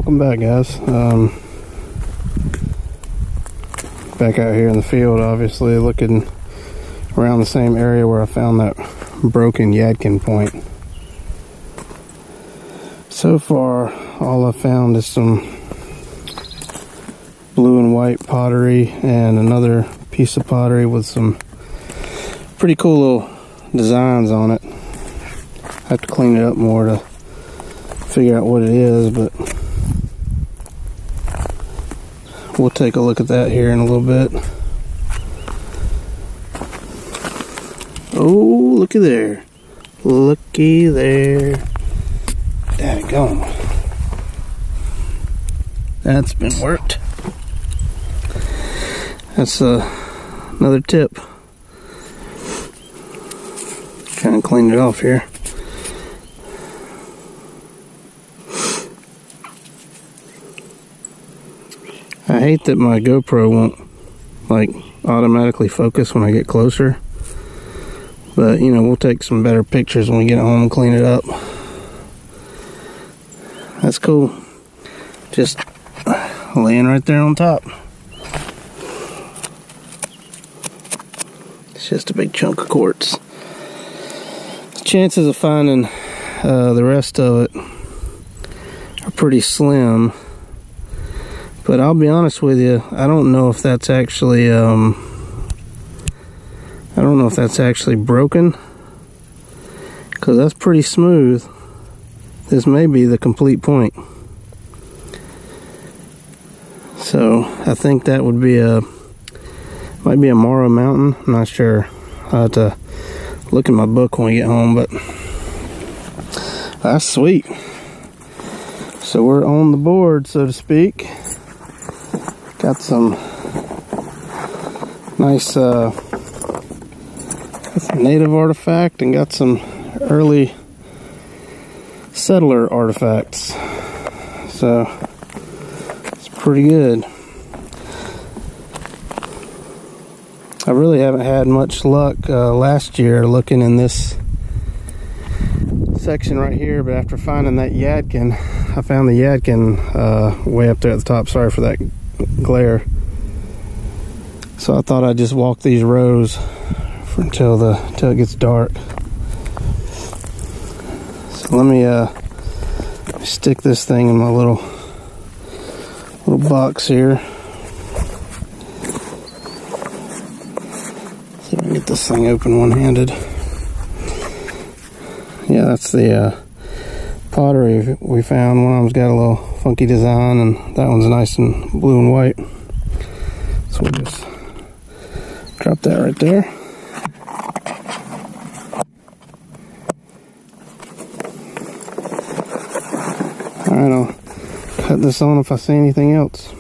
Welcome back, guys. Back out here in the field, obviously looking around the same area where I found that broken Yadkin point. So far, all I've found is some blue and white pottery and another piece of pottery with some pretty cool little designs on it. I have to clean it up more to figure out what it is, but we'll take a look at that here in a little bit. Oh, looky there. Looky there. Daggone. That's been worked. That's another tip. Trying to clean it off here. I hate that my GoPro won't like automatically focus when I get closer, but you know, we'll take some better pictures when we get home and clean it up. That's cool. Just laying right there on top. It's just a big chunk of quartz. The chances of finding the rest of it are pretty slim. But I'll be honest with you, I don't know if that's actually broken, because that's pretty smooth. This may be the complete point. So I think that would be might be a Morrow Mountain. I'm not sure. I'll have to look in my book when we get home, but that's sweet. So we're on the board, so to speak. Got some nice native artifact and got some early settler artifacts. So it's pretty good. I really haven't had much luck last year looking in this section right here, but after finding that Yadkin, I found the Yadkin way up there at the top. Sorry for that glare. So I thought I'd just walk these rows until it gets dark. So let me stick this thing in my little box here. See if I can get this thing open one-handed. Yeah, that's the pottery we found. One of them's got a little funky design, and that one's nice and blue and white. So we'll just drop that right there. Alright, I'll cut this on if I see anything else.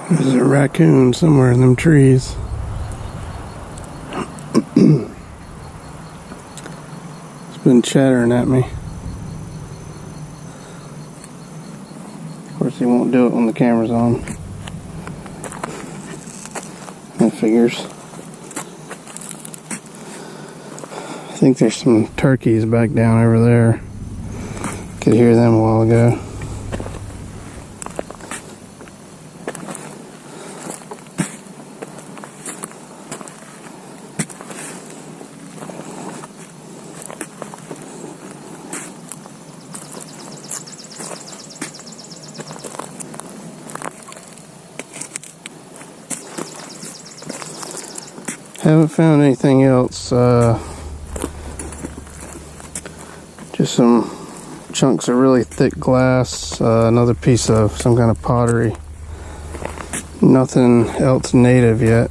There's a raccoon somewhere in them trees. It's been chattering at me. Of course, he won't do it when the camera's on. That figures. I think there's some turkeys back down over there. Could hear them a while ago. Haven't found anything else. Just some chunks of really thick glass. Another piece of some kind of pottery. Nothing else native yet.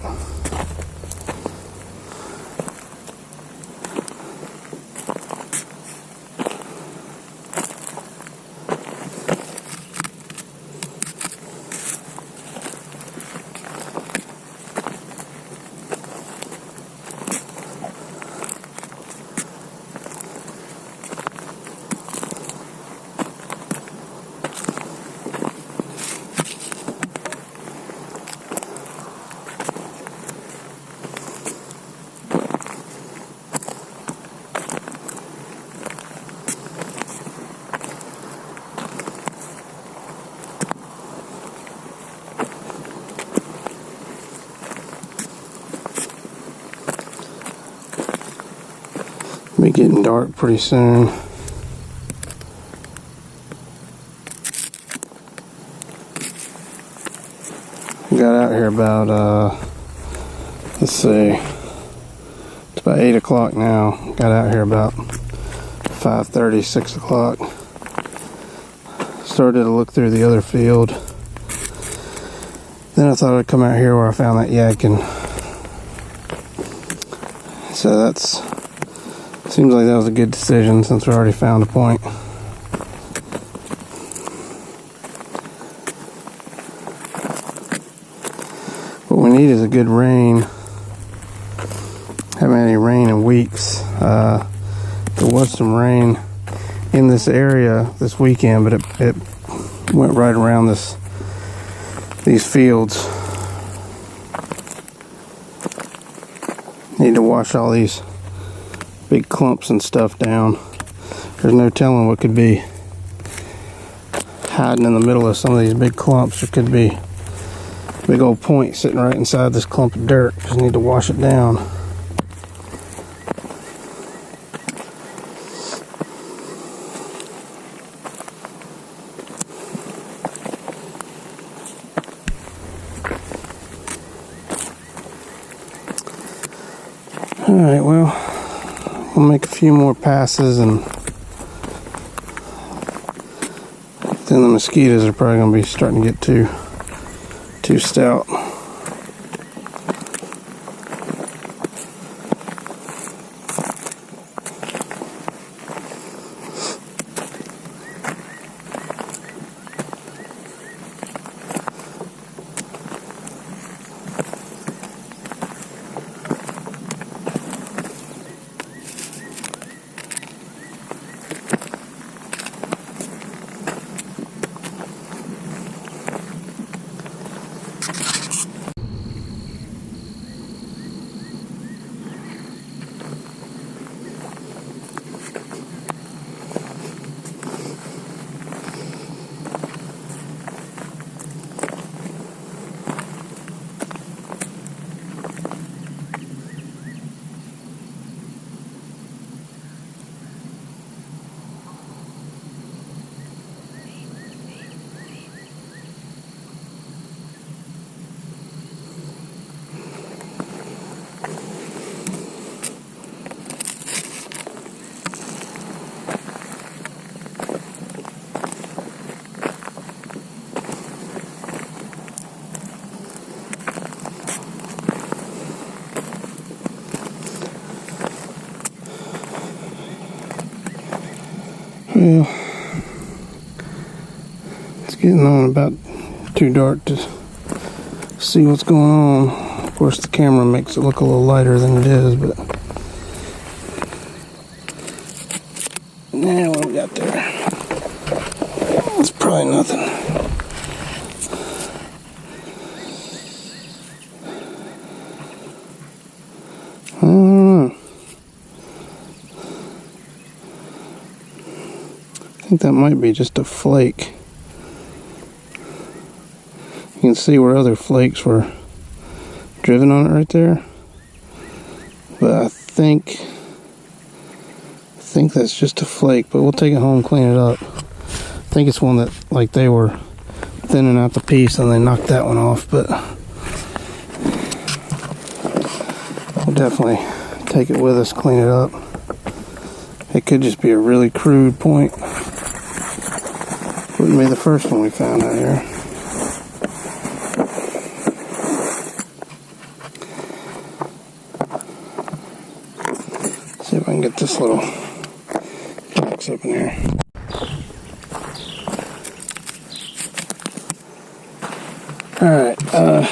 be getting dark pretty soon. Got out here about, let's see, it's about 8 o'clock now. Got out here about 5:30, 6 o'clock. Started to look through the other field. Then I thought I'd come out here where I found that yak, and so that's, seems like that was a good decision since we already found a point. What we need is a good rain. Haven't had any rain in weeks. There was some rain in this area this weekend, but it went right around these fields. Need to wash all these big clumps and stuff down. There's no telling what could be hiding in the middle of some of these big clumps. There could be a big old point sitting right inside this clump of dirt. Just need to wash it down. Alright, well, we'll make a few more passes, and then the mosquitoes are probably going to be starting to get too stout. Well, it's getting on about too dark to see what's going on. Of course, the camera makes it look a little lighter than it is, but now what we got there? It's probably nothing. I don't know. I think that might be just a flake. You can see where other flakes were driven on it right there. But I think that's just a flake, but we'll take it home and clean it up. I think it's one that, like, they were thinning out the piece and they knocked that one off, but we'll definitely take it with us, clean it up. It could just be a really crude point. Wouldn't be the first one we found out here. See if I can get this little box up in here. Alright, I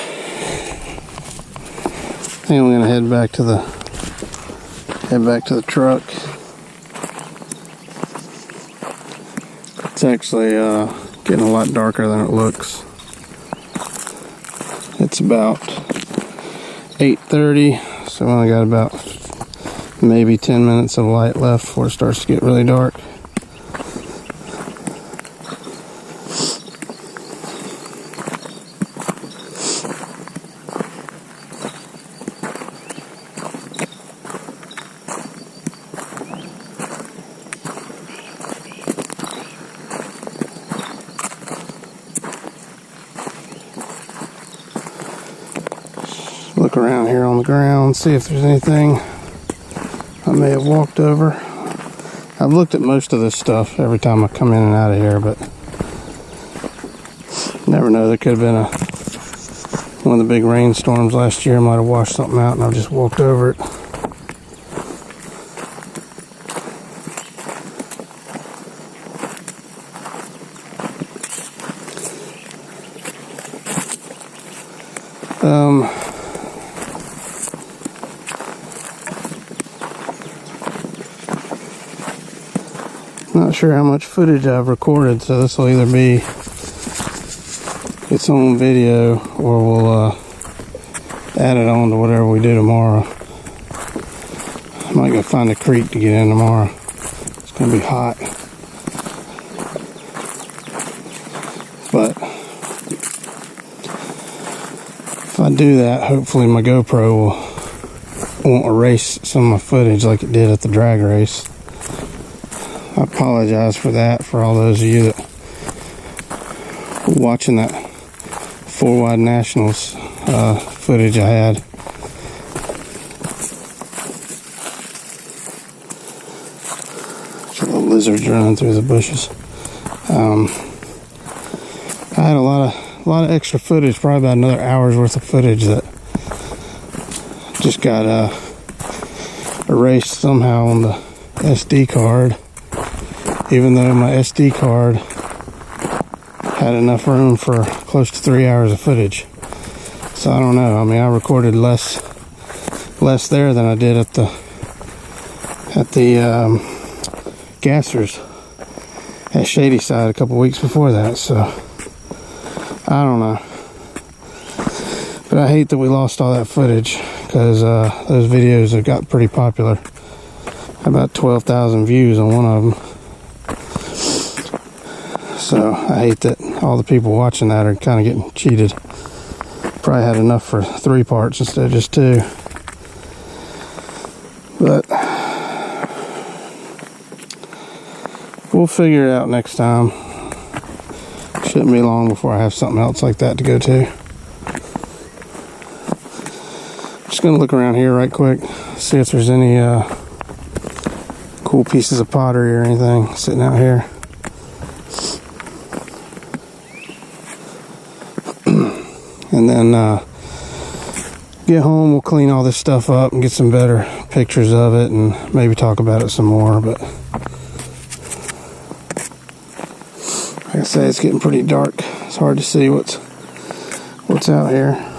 think I'm gonna head back to the truck. It's actually getting a lot darker than it looks. It's about 8:30, so I only got about maybe 10 minutes of light left before it starts to get really dark. look around here on the ground, see if there's anything I may have walked over. I've looked at most of this stuff every time I come in and out of here, but never know. There could have been one of the big rainstorms last year. Might have washed something out and I've just walked over it. Not sure how much footage I've recorded, so this will either be its own video or we'll add it on to whatever we do tomorrow. I might go find a creek to get in tomorrow. It's gonna be hot, but if I do that, hopefully my GoPro won't erase some of my footage like it did at the drag race. I apologize for that, for all those of you that were watching that 4 Wide Nationals footage I had. The lizards running through the bushes. I had a lot of extra footage, probably about another hour's worth of footage that just got erased somehow on the SD card. Even though my SD card had enough room for close to 3 hours of footage. So I don't know. I mean, I recorded less there than I did at the gassers at Shadyside a couple weeks before that. So I don't know. But I hate that we lost all that footage, because those videos have got pretty popular. About 12,000 views on one of them. So I hate that all the people watching that are kind of getting cheated. Probably had enough for 3 parts instead of just 2. But we'll figure it out next time. Shouldn't be long before I have something else like that to go to. Just gonna look around here right quick, see if there's any cool pieces of pottery or anything sitting out here. And then get home, we'll clean all this stuff up and get some better pictures of it and maybe talk about it some more. But like I say, it's getting pretty dark. It's hard to see what's out here.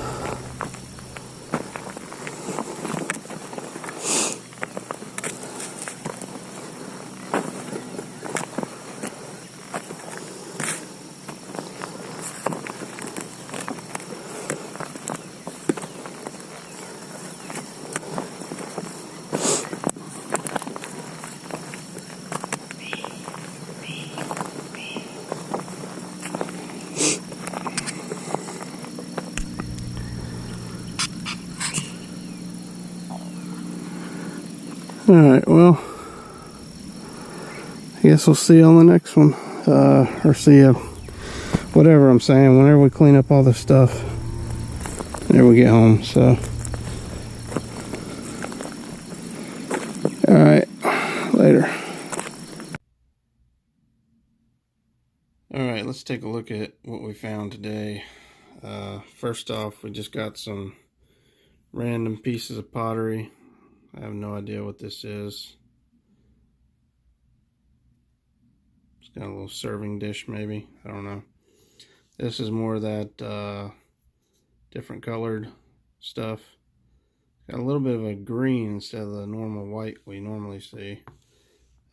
Alright, well, I guess we'll see you on the next one. Or see you, whatever I'm saying, whenever we clean up all this stuff. Whenever we get home, so. Alright, later. Alright, let's take a look at what we found today. First off, we just got some random pieces of pottery. I have no idea what this is. It's got a little serving dish maybe. I don't know. This is more of that different colored stuff. Got a little bit of a green instead of the normal white we normally see.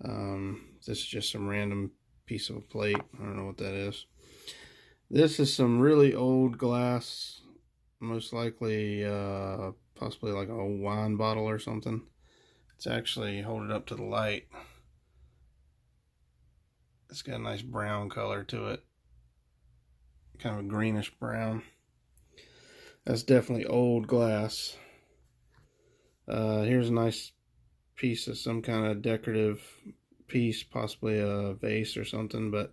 This is just some random piece of a plate. I don't know what that is. This is some really old glass. Most likely possibly like a wine bottle or something. It's actually, hold it up to the light. It's got a nice brown color to it. Kind of a greenish brown. That's definitely old glass. Here's a nice piece of some kind of decorative piece, possibly a vase or something, but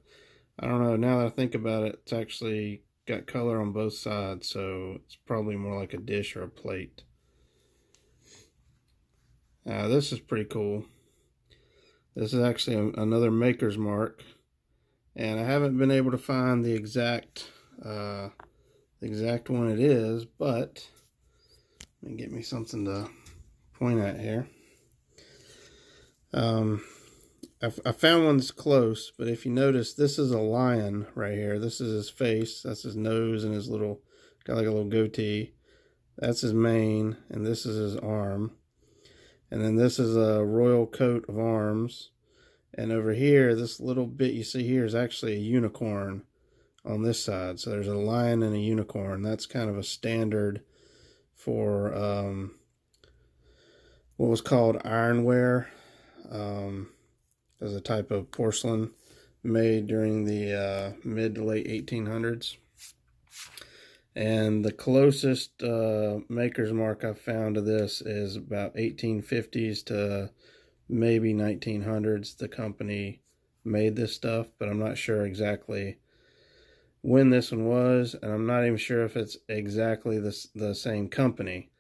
I don't know. Now that I think about it, it's actually got color on both sides, so it's probably more like a dish or a plate. This is pretty cool. This is actually another maker's mark, and I haven't been able to find the exact one it is, but let me get me something to point at here. I found one that's close, but if you notice, this is a lion right here. This is his face. That's his nose and his little, got like a little goatee. That's his mane, and this is his arm. And then this is a royal coat of arms. And over here, this little bit you see here is actually a unicorn on this side. So there's a lion and a unicorn. That's kind of a standard for what was called ironware. As a type of porcelain made during the mid to late 1800s. And the closest maker's mark I've found to this is about 1850s to maybe 1900s. The company made this stuff, but I'm not sure exactly when this one was, and I'm not even sure if it's exactly the same company.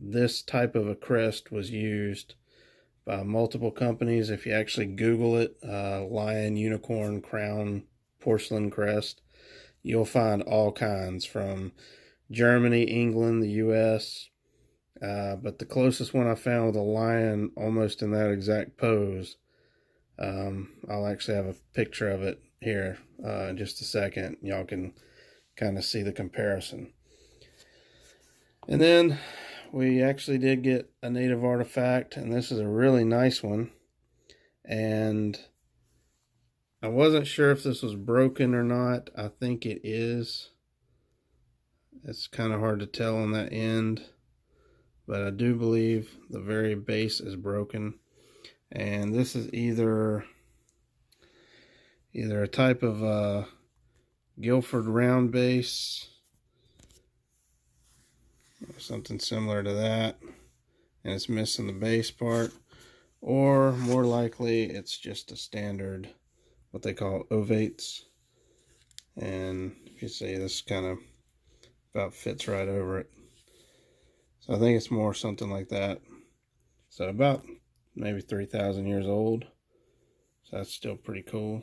This type of a crest was used by multiple companies. If you actually Google it, lion, unicorn, crown, porcelain crest, you'll find all kinds from Germany, England, the US. But the closest one I found with a lion almost in that exact pose, I'll actually have a picture of it here in just a second. Y'all can kind of see the comparison. And then we actually did get a native artifact, and this is a really nice one. And I wasn't sure if this was broken or not. I think it is. It's kind of hard to tell on that end, but I do believe the very base is broken. And this is either a type of Guilford round base, something similar to that, and it's missing the base part, or more likely it's just a standard, what they call ovates. And if you see, this kind of about fits right over it. So I think it's more something like that. So about maybe 3,000 years old. So that's still pretty cool.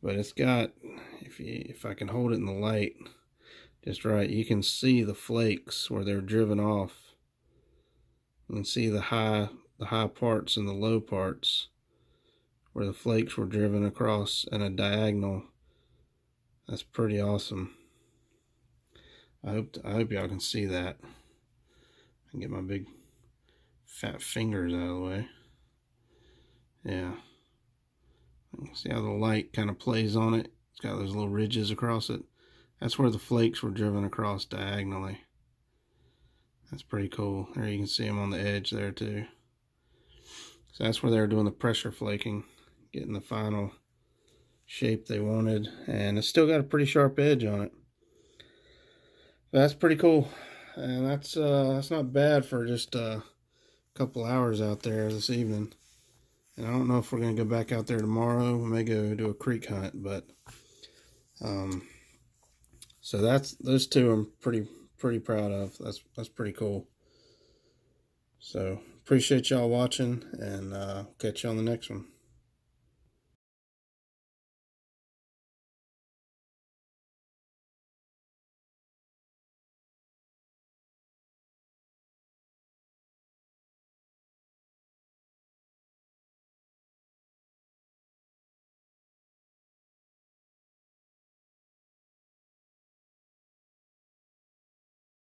But it's got, if I can hold it in the light just right, you can see the flakes where they're driven off. You can see the high parts and the low parts where the flakes were driven across in a diagonal. That's pretty awesome. I hope y'all can see that. I can get my big fat fingers out of the way. Yeah. You can see how the light kind of plays on it. It's got those little ridges across it. That's where the flakes were driven across diagonally. That's pretty cool. There you can see them on the edge there too. So that's where they were doing the pressure flaking, getting the final shape they wanted. And it's still got a pretty sharp edge on it. That's pretty cool. And that's not bad for just a couple hours out there this evening. And I don't know if we're going to go back out there tomorrow. We may go do a creek hunt, but so those two I'm pretty proud of. That's pretty cool. So appreciate y'all watching, and catch you on the next one.